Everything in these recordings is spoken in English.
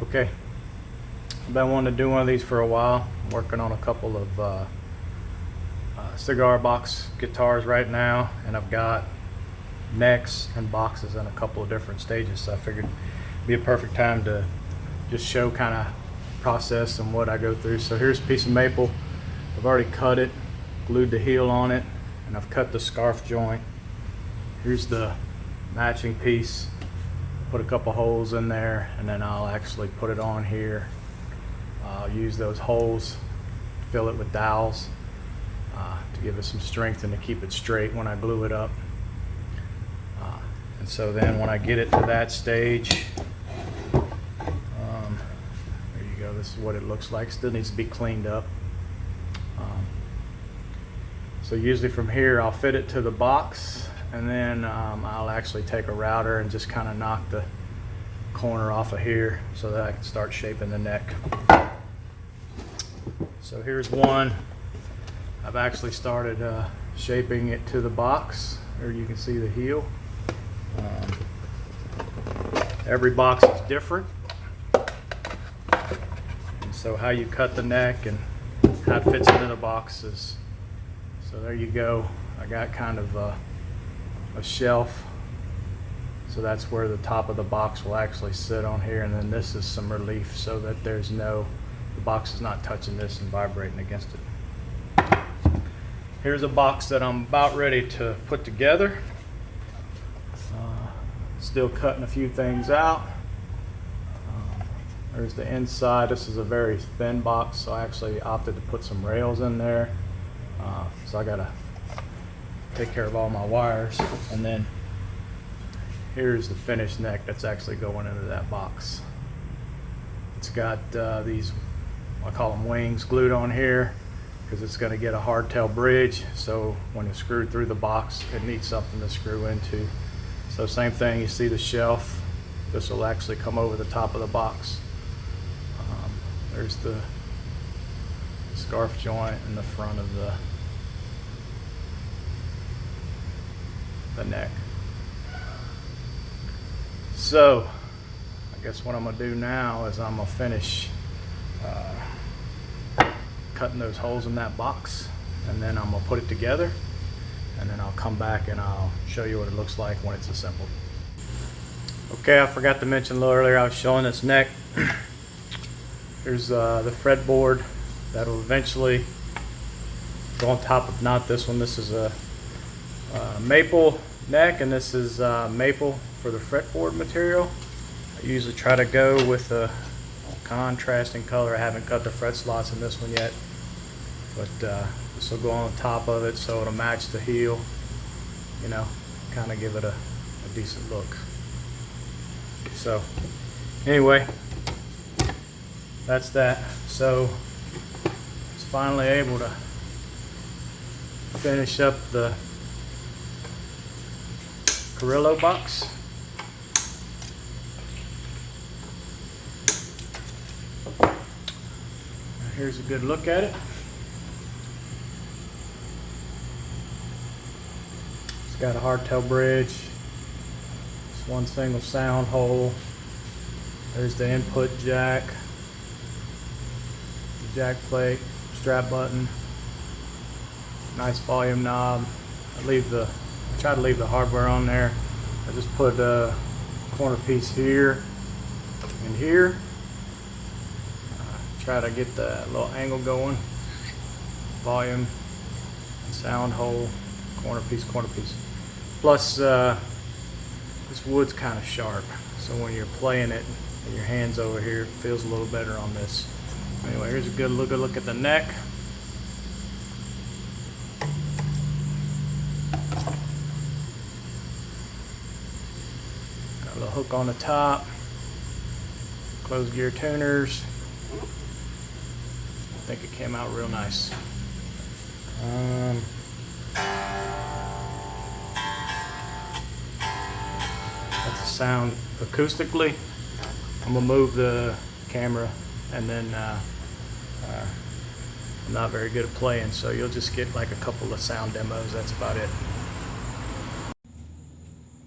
Okay, I've been wanting to do one of these for a while. I'm working on a couple of cigar box guitars right now, and I've got necks and boxes in a couple of different stages, so I figured it'd be a perfect time to just show kind of process and what I go through. So here's a piece of maple. I've already cut it, glued the heel on it, and I've cut the scarf joint. Here's the matching piece. Put a couple holes in there, and then I'll actually put it on here. I'll use those holes, fill it with dowels to give it some strength and to keep it straight when I glue it up. And so then when I get it to that stage, there you go, this is what it looks like. Still needs to be cleaned up. So usually from here I'll fit it to the box, and then I'll actually take a router and just kind of knock the corner off of here so that I can start shaping the neck. So here's one. I've actually started shaping it to the box. There you can see the heel. Every box is different, and so how you cut the neck and how it fits into the boxes. So there you go. I got kind of a shelf, so that's where the top of the box will actually sit on here, and then this is some relief so that the box is not touching this and vibrating against it. Here's a box that I'm about ready to put together. Still cutting a few things out. There's the inside. This is a very thin box, so I actually opted to put some rails in there. So I gotta take care of all my wires. And then here's the finished neck that's actually going into that box. It's got these, I call them wings, glued on here because it's going to get a hardtail bridge. So when it's screwed through the box, it needs something to screw into. So same thing, you see the shelf. This will actually come over the top of the box. There's the scarf joint in the front of the neck. So I guess what I'm gonna do now is I'm gonna finish cutting those holes in that box, and then I'm gonna put it together, and then I'll come back and I'll show you what it looks like when it's assembled. Okay, I forgot to mention a little earlier, I was showing this neck. Here's the fretboard that'll eventually go on top of, not this one, this is a maple neck, and this is maple for the fretboard material. I usually try to go with a contrasting color. I haven't cut the fret slots in this one yet, but this will go on the top of it so it'll match the heel, you know, kind of give it a decent look. So anyway, that's that. So it's finally able to finish up the Carrillo box. Here's a good look at it. It's got a hardtail bridge. It's one single sound hole. There's the input jack, the jack plate, strap button, nice volume knob. I try to leave the hardware on there. I just put a corner piece here and here. Try to get that little angle going. Volume, sound hole, corner piece. Plus, this wood's kind of sharp, so when you're playing it and your hand's over here, it feels a little better on this. Anyway, here's a good look at the neck. Got a little hook on the top. Closed gear tuners. I think it came out real nice. That's the sound acoustically. I'm gonna move the camera, and then I'm not very good at playing, so you'll just get like a couple of sound demos. That's about it.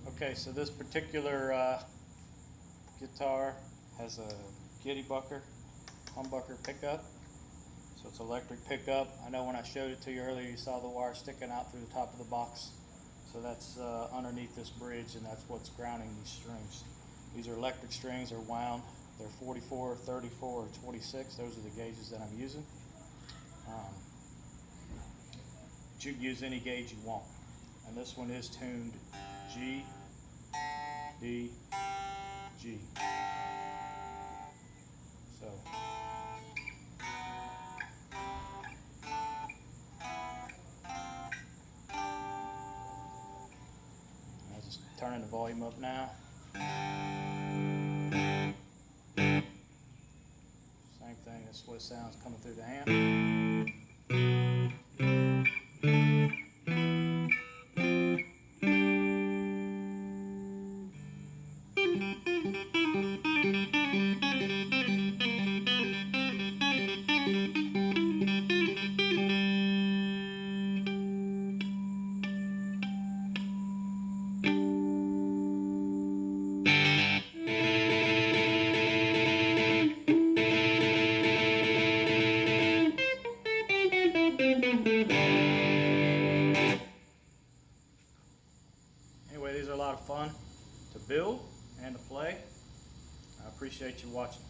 Okay, so this particular guitar has a kitty bucker, humbucker pickup. So it's electric pickup. I know when I showed it to you earlier, you saw the wire sticking out through the top of the box. So that's underneath this bridge, and that's what's grounding these strings. These are electric strings, they're wound. They're 44, 34, or 26. Those are the gauges that I'm using. You can use any gauge you want. And this one is tuned G, D, G. So I'm just turning the volume up now. Same thing, that's what it sounds coming through the amp. Anyway, these are a lot of fun to build and to play. I appreciate you watching.